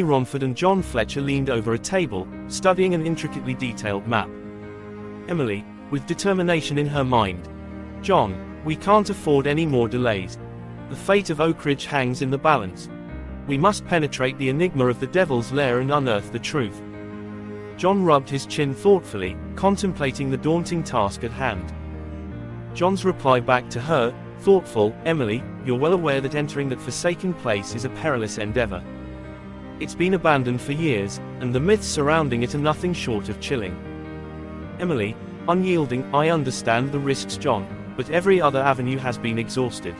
Ronford and John Fletcher leaned over a table, studying an intricately detailed map. Emily, with determination in her mind. John, we can't afford any more delays. The fate of Oakridge hangs in the balance. We must penetrate the enigma of the Devil's Lair and unearth the truth. John rubbed his chin thoughtfully, contemplating the daunting task at hand. John's reply back to her, thoughtful, Emily, you're well aware that entering that forsaken place is a perilous endeavor. It's been abandoned for years, and the myths surrounding it are nothing short of chilling. Emily, unyielding, I understand the risks, John, but every other avenue has been exhausted.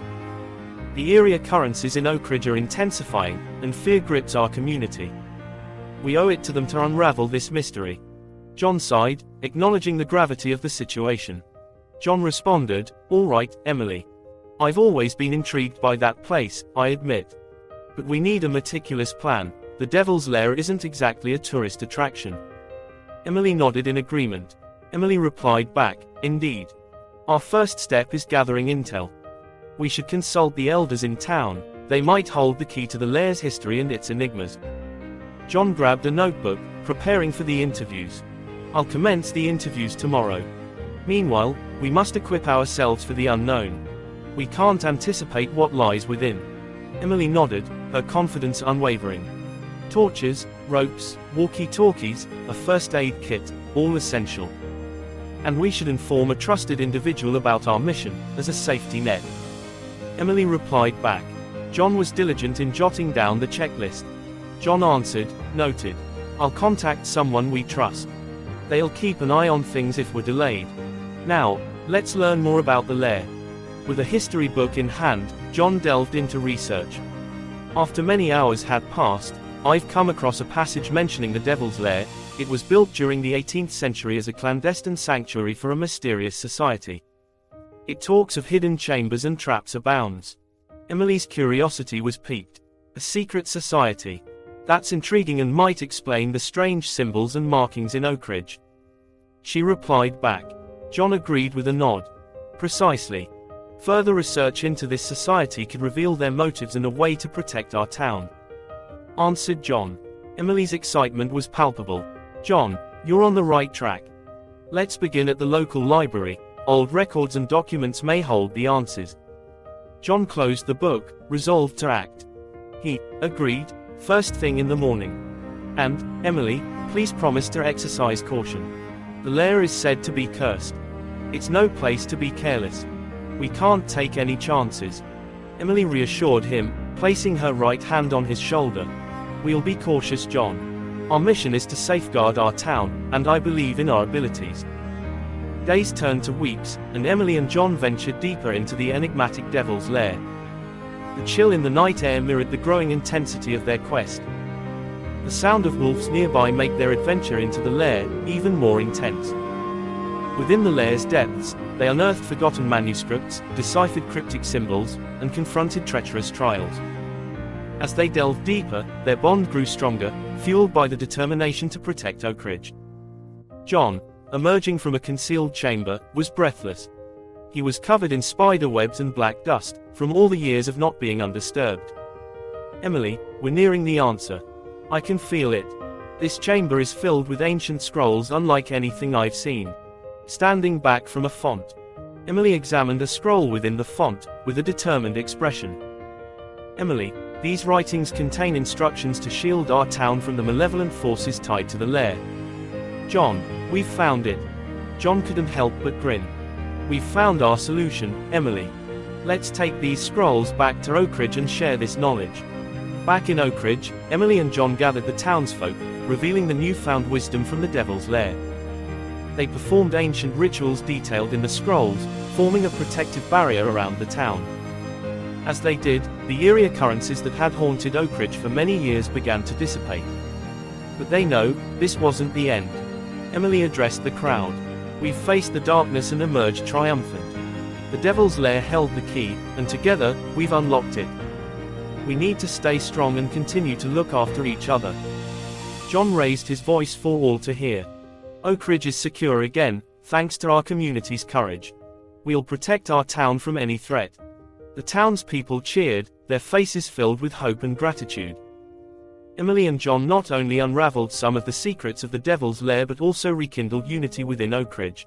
The eerie occurrences in Oakridge are intensifying, and fear grips our community. We owe it to them to unravel this mystery. John sighed, acknowledging the gravity of the situation. John responded, all right, Emily. I've always been intrigued by that place, I admit. But we need a meticulous plan. The Devil's Lair isn't exactly a tourist attraction. Emily nodded in agreement. Emily replied back, indeed. Our first step is gathering intel. We should consult the elders in town, they might hold the key to the Lair's history and its enigmas. John grabbed a notebook, preparing for the interviews. I'll commence the interviews tomorrow. Meanwhile, we must equip ourselves for the unknown. We can't anticipate what lies within. Emily nodded, her confidence unwavering. Torches, ropes, walkie-talkies, a first aid kit, all essential. And we should inform a trusted individual about our mission, as a safety net. Emily replied back. John was diligent in jotting down the checklist. John answered, noted. I'll contact someone we trust. They'll keep an eye on things if we're delayed. Now, let's learn more about the Lair. With a history book in hand, John delved into research. After many hours had passed, I've come across a passage mentioning the Devil's Lair. It was built during the 18th century as a clandestine sanctuary for a mysterious society. It talks of hidden chambers and traps abounds. Emily's curiosity was piqued. A secret society. That's intriguing and might explain the strange symbols and markings in Oakridge. She replied back. John agreed with a nod. Precisely. Further research into this society could reveal their motives and a way to protect our town. Answered John. Emily's excitement was palpable. John, you're on the right track. Let's begin at the local library. Old records and documents may hold the answers. John closed the book, resolved to act. He agreed, first thing in the morning. And, Emily, please promise to exercise caution. The Lair is said to be cursed. It's no place to be careless. We can't take any chances. Emily reassured him, placing her right hand on his shoulder. We'll be cautious, John. Our mission is to safeguard our town, and I believe in our abilities. Days turned to weeks, and Emily and John ventured deeper into the enigmatic Devil's Lair. The chill in the night air mirrored the growing intensity of their quest. The sound of wolves nearby made their adventure into the Lair even more intense. Within the Lair's depths, they unearthed forgotten manuscripts, deciphered cryptic symbols, and confronted treacherous trials. As they delved deeper, their bond grew stronger, fueled by the determination to protect Oakridge. John, emerging from a concealed chamber, was breathless. He was covered in spider webs and black dust, from all the years of not being undisturbed. Emily, we're nearing the answer. I can feel it. This chamber is filled with ancient scrolls unlike anything I've seen. Standing back from a font, Emily examined a scroll within the font, with a determined expression. Emily, these writings contain instructions to shield our town from the malevolent forces tied to the Lair. John, we've found it. John couldn't help but grin. We've found our solution, Emily. Let's take these scrolls back to Oakridge and share this knowledge. Back in Oakridge, Emily and John gathered the townsfolk, revealing the newfound wisdom from the Devil's Lair. They performed ancient rituals detailed in the scrolls, forming a protective barrier around the town. As they did, the eerie occurrences that had haunted Oakridge for many years began to dissipate. But they know, this wasn't the end. Emily addressed the crowd. We've faced the darkness and emerged triumphant. The Devil's Lair held the key, and together, we've unlocked it. We need to stay strong and continue to look after each other. John raised his voice for all to hear. Oakridge is secure again, thanks to our community's courage. We'll protect our town from any threat. The townspeople cheered, their faces filled with hope and gratitude. Emily and John not only unraveled some of the secrets of the Devil's Lair but also rekindled unity within Oakridge.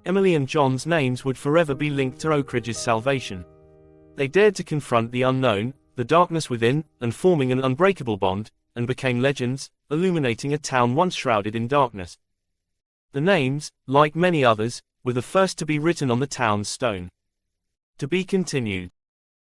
Emily and John's names would forever be linked to Oakridge's salvation. They dared to confront the unknown, the darkness within, and forming an unbreakable bond, and became legends, illuminating a town once shrouded in darkness. The names, like many others, were the first to be written on the town's stone. To be continued.